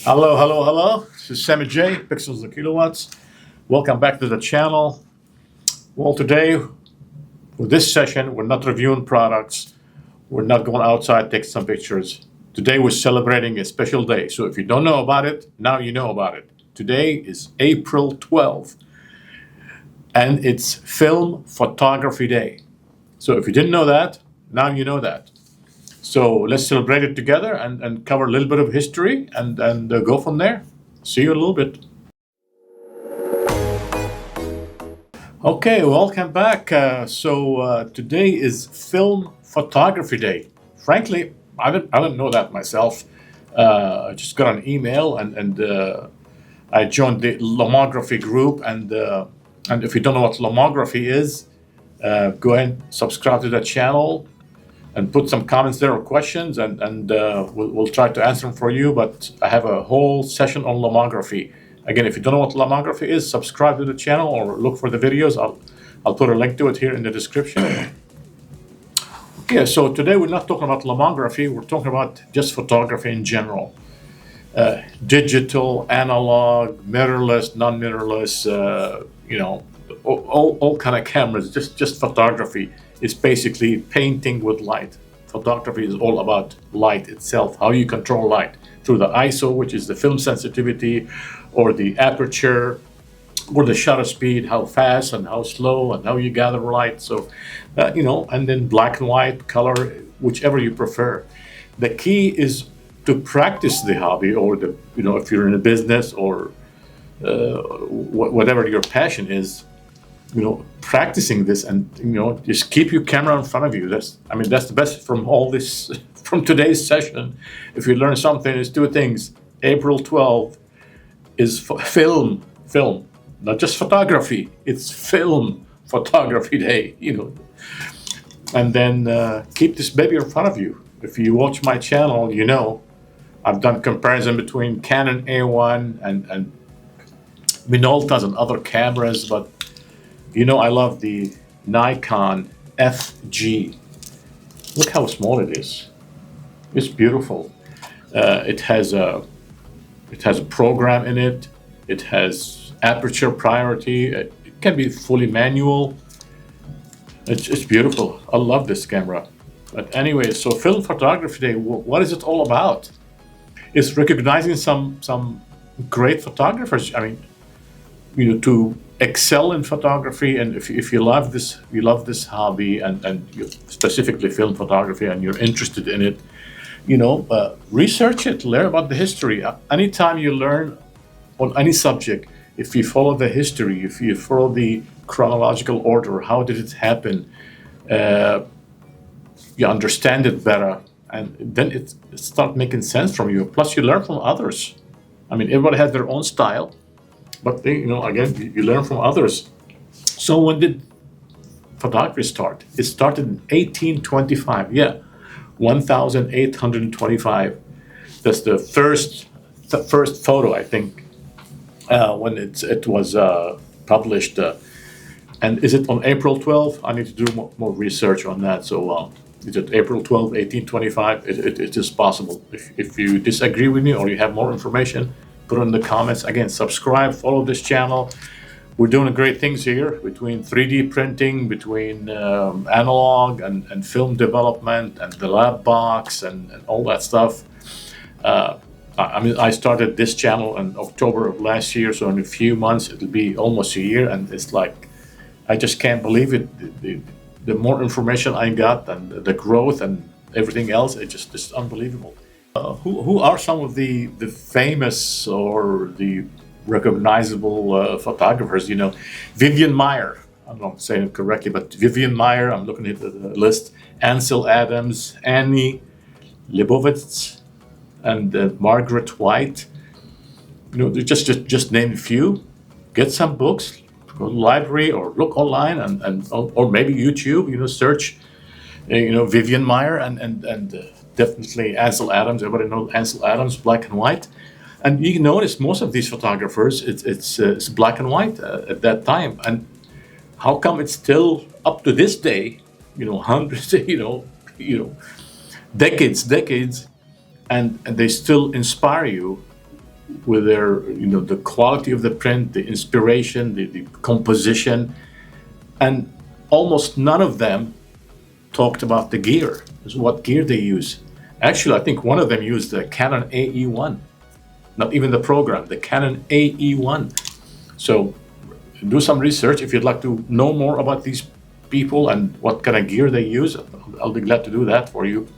Hello, hello, hello. This is Sammy J, Pixels and Kilowatts. Welcome back to the channel. Well, today, for this session, we're not reviewing products. We're not going outside, take some pictures. Today, we're celebrating a special day. So if you don't know about it, now you know about it. Today is April 12th, and it's Film Photography Day. So if you didn't know that, now you know that. So let's celebrate it together and cover a little bit of history and go from there. See you in a little bit. Okay, welcome back. Today is Film Photography Day. Frankly, I didn't know that myself. I just got an email and I joined the Lomography group. And if you don't know what Lomography is, go ahead and subscribe to that channel and put some comments there or questions, and we'll try to answer them for you. But I have a whole session on lomography. Again, if you don't know what lomography is, subscribe to the channel or look for the videos. I'll put a link to it here in the description. Okay, so today we're not talking about lomography. We're talking about just photography in general. Digital, analog, mirrorless, non-mirrorless, all kind of cameras. Just photography is basically painting with light. Photography is all about light itself, how you control light through the ISO, which is the film sensitivity, or the aperture, or the shutter speed, how fast and how slow, and how you gather light. So, and then black and white, color, whichever you prefer. The key is to practice the hobby, or if you're in a business or whatever your passion is, practicing this, and just keep your camera in front of you. That's the best from all this, from today's session. If you learn something, it's two things. April 12th is film, not just photography. It's Film Photography Day, And then keep this baby in front of you. If you watch my channel, I've done comparison between Canon A1 and Minoltas and other cameras, but I love the Nikon FG. Look how small it is. It's beautiful. It has a program in it. It has aperture priority. It can be fully manual. It's beautiful. I love this camera. But anyway, so Film Photography Day, what is it all about? It's recognizing some great photographers. To excel in photography, and if you love this hobby and you specifically film photography and you're interested in it, research it, learn about the history. Anytime you learn on any subject, if you follow the history, if you follow the chronological order, how did it happen, you understand it better, and then it starts making sense from you. Plus, you learn from others. Everybody has their own style. But again, you learn from others. So when did photography start? It started in 1825. Yeah, 1825. That's the first photo, I think, when it was published. And is it on April 12th? I need to do more research on that. So is it April 12th, 1825? It is possible. If you disagree with me or you have more information, put it in the comments. Again, subscribe, follow this channel. We're doing great things here between 3D printing, between analog and film development, and the lab box and all that stuff. I started this channel in October of last year, so in a few months it'll be almost a year, and it's like, I just can't believe it. The more information I got and the growth and everything else, it's unbelievable. Who are some of the famous or the recognizable photographers? Vivian Maier. I don't know if I'm saying it correctly, but Vivian Maier. I'm looking at the list. Ansel Adams, Annie Leibovitz, and Margaret White. Just name a few. Get some books. Go to the library or look online or maybe YouTube. Search. Vivian Maier and definitely Ansel Adams. Everybody knows Ansel Adams, black and white. And you notice most of these photographers, it's black and white at that time. And how come it's still up to this day? Hundreds, decades, and they still inspire you with their, the quality of the print, the inspiration, the composition, and almost none of them talked about the gear, what gear they use. Actually, I think one of them used the Canon AE1, not even the program, the Canon AE1. So do some research if you'd like to know more about these people and what kind of gear they use. I'll be glad to do that for you.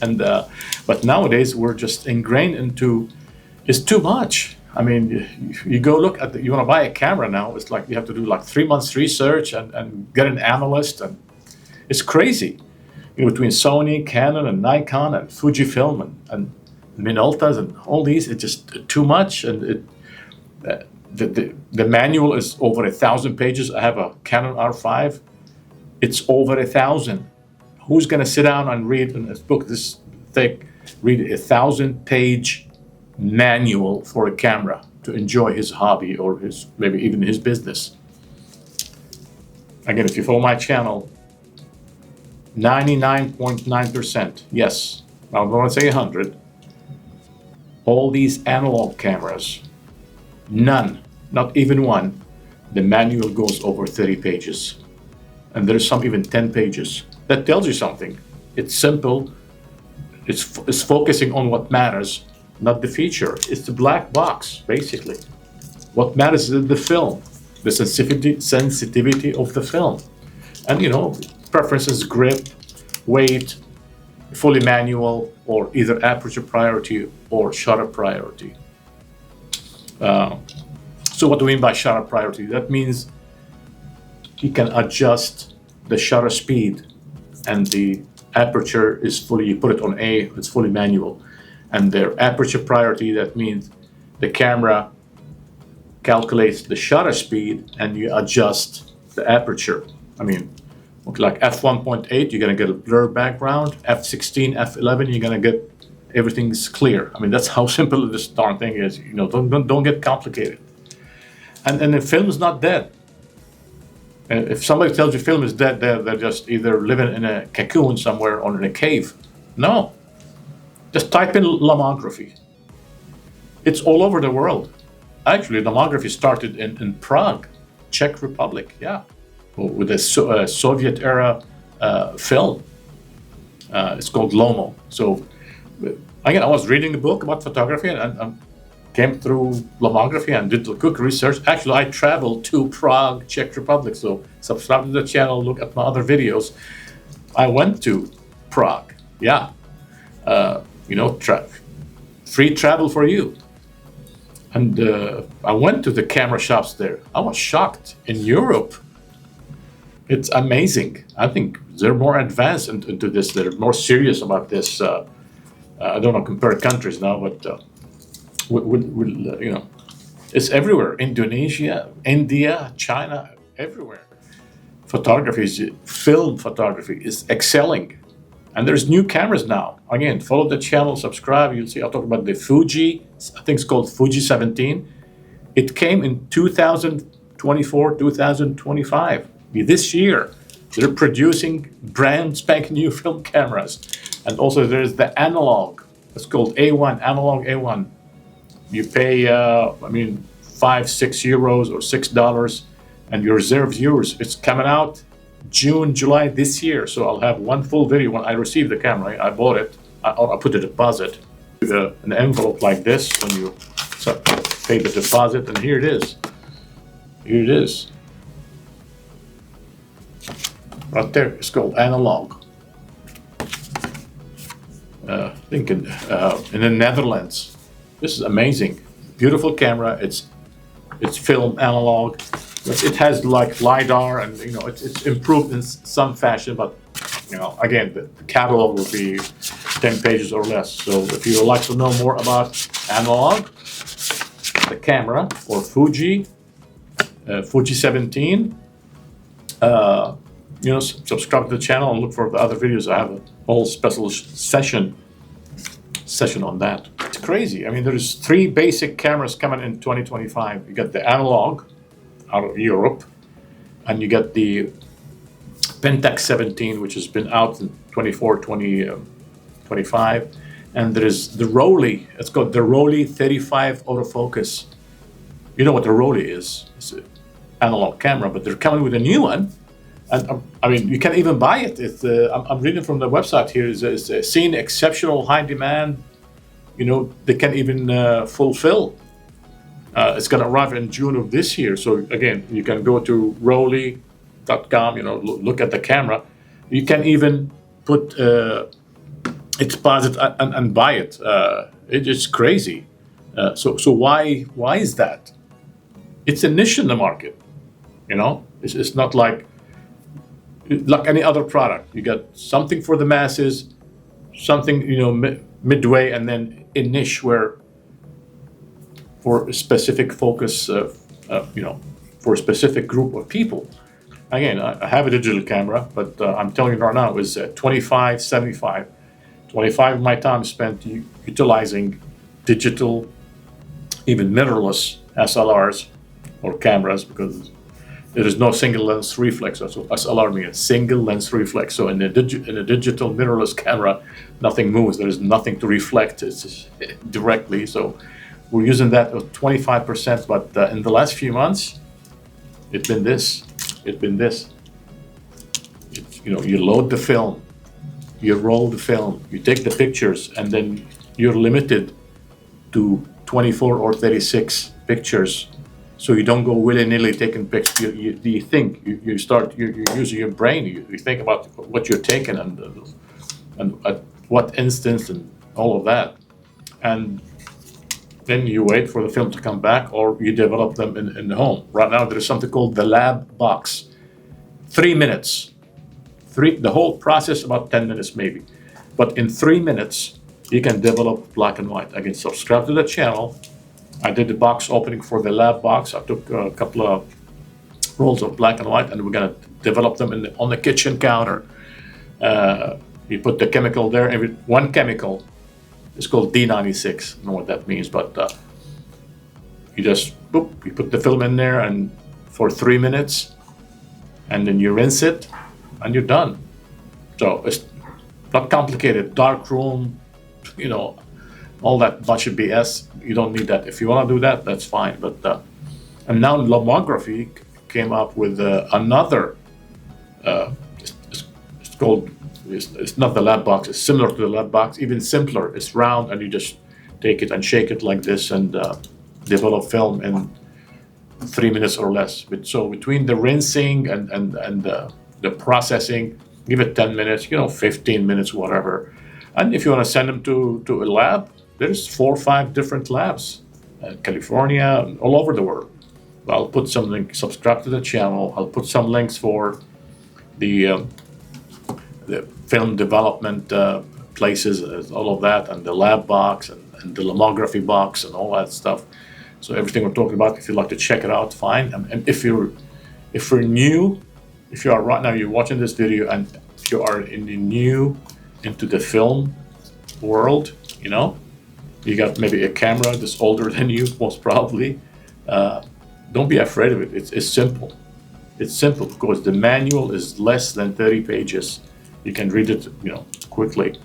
And but nowadays we're just ingrained into, it's too much. I mean, you go look at you want to buy a camera now, it's like you have to do like 3 months research and get an analyst, and it's crazy. Between Sony, Canon, and Nikon, and Fujifilm, and Minoltas, and all these, it's just too much. And the manual is over 1,000 pages. I have a Canon R5. It's over 1,000. Who's going to sit down and read in this book this thick, read a 1,000-page manual for a camera to enjoy his hobby or maybe even his business? Again, if you follow my channel, 99.9%, yes, I don't want to say 100, all these analog cameras, none, not even one, the manual goes over 30 pages. And there's some even 10 pages. That tells you something. It's simple. It's focusing on what matters, not the feature. It's the black box, basically. What matters is the film, the sensitivity of the film. And preferences, grip, weight, fully manual, or either aperture priority or shutter priority. So what do we mean by shutter priority? That means you can adjust the shutter speed, and the aperture is fully, you put it on A, it's fully manual. And their aperture priority, that means the camera calculates the shutter speed and you adjust the aperture. I mean, like f1.8, you're gonna get a blur background. f16, f11, you're gonna get everything's clear. I mean, that's how simple this darn thing is. Don't get complicated. And the film is not dead. And if somebody tells you film is dead, they're just either living in a cocoon somewhere or in a cave. No. Just type in lomography. It's all over the world. Actually, lomography started in Prague, Czech Republic, yeah, with a Soviet era film. It's called Lomo. So, again, I was reading a book about photography and came through lomography and did a quick research. Actually, I traveled to Prague, Czech Republic, so subscribe to the channel, look at my other videos. I went to Prague, yeah. Free travel for you. And I went to the camera shops there. I was shocked. In Europe, it's amazing. I think they're more advanced into this. They're more serious about this. I don't want to compare countries now, but it's everywhere. Indonesia, India, China, everywhere. Film photography is excelling. And there's new cameras now. Again, follow the channel, subscribe. You'll see I'll talk about the Fuji, I think it's called Fuji 17. It came in 2024, 2025. This year, they're producing brand spanking new film cameras. And also there's the analog. It's called A1, analog A1. You pay, 5, 6 euros or $6, and you reserve yours. It's coming out June, July this year. So I'll have one full video when I receive the camera. I bought it. I put a deposit, an envelope like this when you pay the deposit, and here it is. Here it is. Right there. It's called analog. I think in the Netherlands. This is amazing. Beautiful camera. It's film analog. It has like LiDAR, and it's improved in some fashion, but again, the catalog will be 10 pages or less. So if you would like to know more about analog, the camera, or Fuji 17, subscribe to the channel and look for the other videos. I have a whole special session on that. It's crazy. I mean, there's 3 basic cameras coming in 2025. You got the analog out of Europe, and you got the Pentax 17, which has been out in 24, 20, 25, And there is the Rollei. It's called the Rollei 35 autofocus. You know what the Rollei is? It's an analog camera, but they're coming with a new one. And I mean, you can even buy it. I'm reading from the website here. It's seen exceptional high demand. You know, they can even fulfill. It's going to arrive in June of this year. So again, you can go to Rollei.com. You know, look at the camera. You can even put its deposit and buy it. It's crazy. So why is that? It's a niche in the market. You know, it's not like any other product. You got something for the masses, something, you know, midway, and then a niche where for a specific focus, you know, for a specific group of people. Again, I have a digital camera, but I'm telling you right now, it was 25, 75. 25 of my time spent utilizing digital, even mirrorless SLRs or cameras, because there is no single lens reflex. So SLR means single lens reflex. So in a digital mirrorless camera, nothing moves. There is nothing to reflect directly. So we're using that at 25%. But in the last few months, it's been this. You know, you load the film, you roll the film, you take the pictures, and then you're limited to 24 or 36 pictures. So you don't go willy-nilly taking pictures. You think, you start, you're using your brain. You think about what you're taking and at what instance and all of that. And then you wait for the film to come back, or you develop them in the home. Right now, there is something called the Lab Box. 3 minutes. The whole process about 10 minutes maybe. But in 3 minutes, you can develop black and white. Again, subscribe to the channel. I did the box opening for the Lab Box. I took a couple of rolls of black and white, and we're gonna develop them on the kitchen counter. You put the chemical there. One chemical is called D96. I don't know what that means, but you just you put the film in there, and for 3 minutes, and then you rinse it, and you're done. So it's not complicated. Dark room, you know, all that bunch of BS. You don't need that. If you want to do that, that's fine. But and now Lomography came up with another. It's called. It's not the Lab Box. It's similar to the Lab Box, even simpler. It's round, and you just take it and shake it like this, and develop film in 3 minutes or less. So between the rinsing and the processing, give it 10 minutes, 15 minutes, whatever. And if you want to send them to a lab, there's 4 or 5 different labs, California, all over the world. I'll put some links, subscribe to the channel. I'll put some links for the film development places, all of that, and the Lab Box and the Lomography Box and all that stuff. So everything we're talking about, if you'd like to check it out, fine. And if you're new, if you are right now, you're watching this video, and if you are new into the film world, you got maybe a camera that's older than you, most probably. Don't be afraid of it. It's simple. It's simple because the manual is less than 30 pages. You can read it, quickly.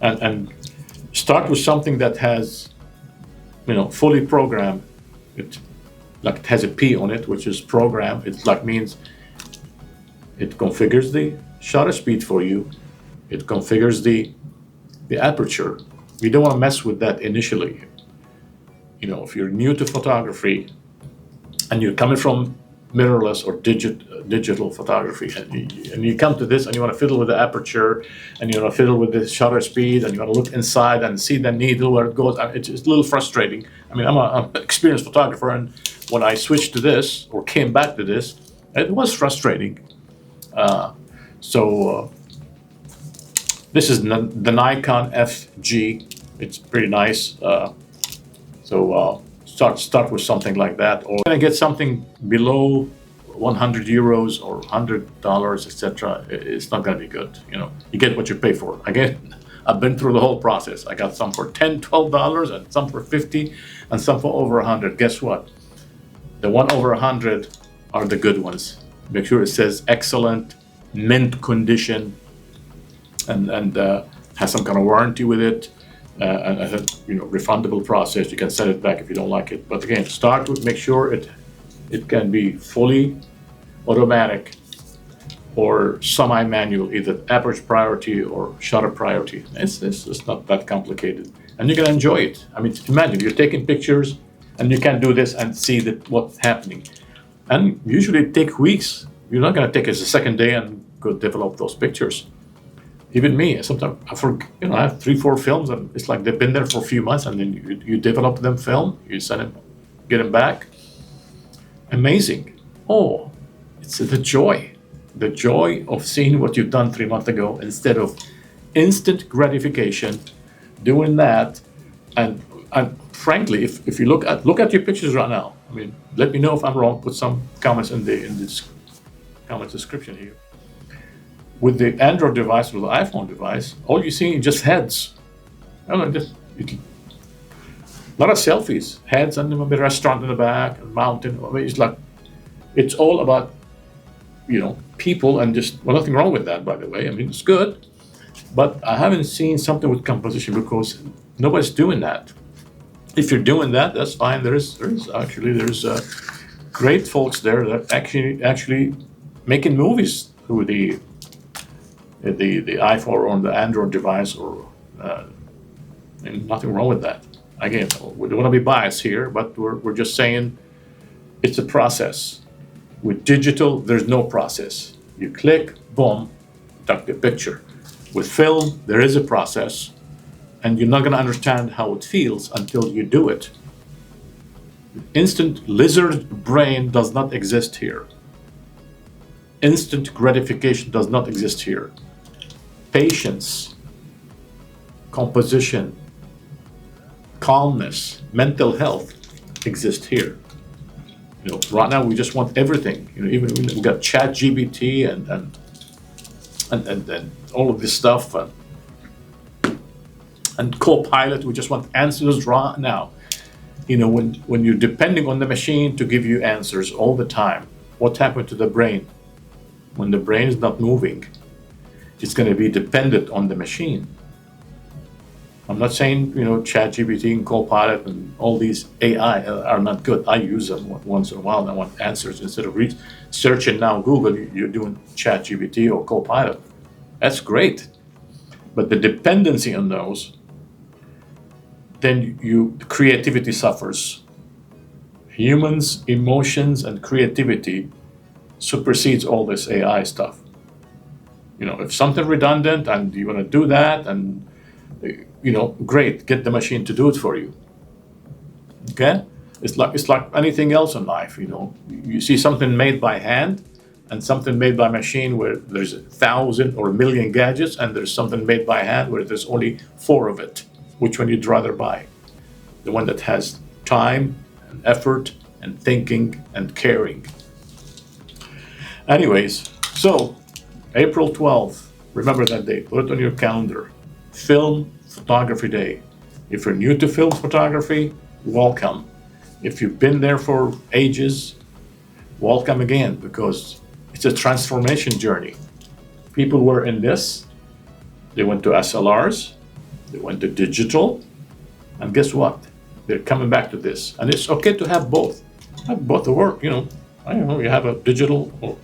And start with something that has, fully programmed. It has a P on it, which is program. It means it configures the shutter speed for you. It configures the aperture. You don't want to mess with that initially. If you're new to photography and you're coming from mirrorless or digital photography, and you come to this and you want to fiddle with the aperture, and you want to fiddle with the shutter speed, and you want to look inside and see the needle where it goes, it's a little frustrating. I mean, I'm an experienced photographer, and when I switched to this or came back to this, it was frustrating. This is the Nikon FG. It's pretty nice. Start with something like that, or gonna get something below 100 euros or $100, etc. It's not gonna be good. You get what you pay for. Again, I've been through the whole process. I got some for $10, $12, and some for $50, and some for over 100. Guess what? The one over 100 are the good ones. Make sure it says excellent, mint condition, and has some kind of warranty with it. and a refundable process. You can send it back if you don't like it. But again, start with make sure it can be fully automatic or semi-manual, either aperture priority or shutter priority. It's not that complicated, and you can enjoy it. I mean, imagine you're taking pictures, and you can do this and see what's happening. And usually it takes weeks. You're not going to take it the second day and go develop those pictures. Even me, sometimes I have 3-4 films, and it's like they've been there for a few months, and then you develop them film, you send them, get them back. Amazing. Oh, it's the joy of seeing what you've done 3 months ago instead of instant gratification, doing that. And frankly, if you look at your pictures right now, I mean, let me know if I'm wrong. Put some comments in the comment description here. With the Android device or the iPhone device, all you see is just heads. I don't know, a lot of selfies, heads, and maybe a restaurant in the back, a mountain. I mean, it's all about people, and just nothing wrong with that, by the way. I mean, it's good, but I haven't seen something with composition because nobody's doing that. If you're doing that, that's fine. There's great folks there that actually making movies through the iPhone or on the Android device, and nothing wrong with that. Again, we don't want to be biased here, but we're just saying it's a process. With digital, there's no process. You click, boom, take the picture. With film, there is a process, and you're not going to understand how it feels until you do it. Instant lizard brain does not exist here. Instant gratification does not exist here. Patience, composition, calmness, mental health exist here. Right now we just want everything. Even we got ChatGPT and all of this stuff, and Copilot. We just want answers right now. When you're depending on the machine to give you answers all the time, what happened to the brain? When the brain is not moving, it's going to be dependent on the machine. I'm not saying ChatGPT and Copilot and all these AI are not good. I use them once in a while, and I want answers instead of searching now Google. You're doing ChatGPT or Copilot. That's great, but the dependency on those, then creativity suffers. Humans' emotions and creativity supersedes all this AI stuff. If something redundant and you want to do that, and great, get the machine to do it for you. Okay? It's like anything else in life. You see something made by hand and something made by machine where there's 1,000 or 1,000,000 gadgets, and there's something made by hand where there's only 4 of it. Which one you'd rather buy? The one that has time and effort and thinking and caring. Anyways, so April 12th, remember that day, put it on your calendar. Film Photography Day. If you're new to film photography, welcome. If you've been there for ages, welcome again, because it's a transformation journey. People were in this, they went to SLRs, they went to digital, and guess what? They're coming back to this. And it's okay to have both. Have both to work, you have a digital or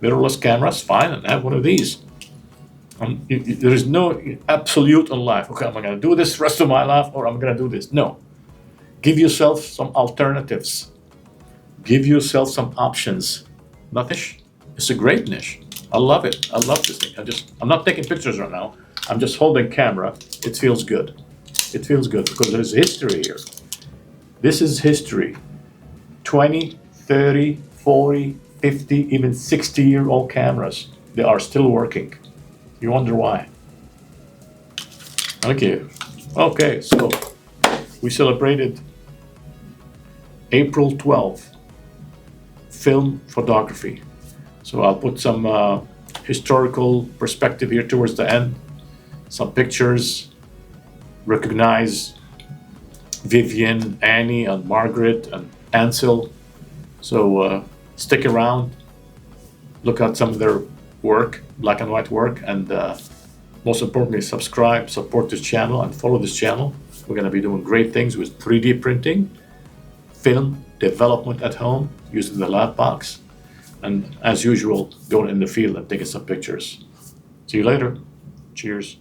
mirrorless camera, it's fine, and have one of these. There is no absolute in life. Okay, I'm going to do this the rest of my life, or I'm going to do this. No. Give yourself some alternatives. Give yourself some options. Niche. It's a great niche. I love it. I love this thing. I'm not taking pictures right now. I'm just holding camera. It feels good. It feels good because there's history here. This is history. 20, 30, 40, 50, even 60-year-old cameras. They are still working. You wonder why. Okay, so we celebrated April 12th, film photography. So I'll put some historical perspective here towards the end, some pictures, recognize Vivian, Annie, and Margaret, and Ansel. So stick around, look at some of their work, black and white work, and most importantly, subscribe, support this channel, and follow this channel. We're going to be doing great things with 3D printing, film development at home using the lab box, and as usual, going in the field and taking some pictures. See you later. Cheers.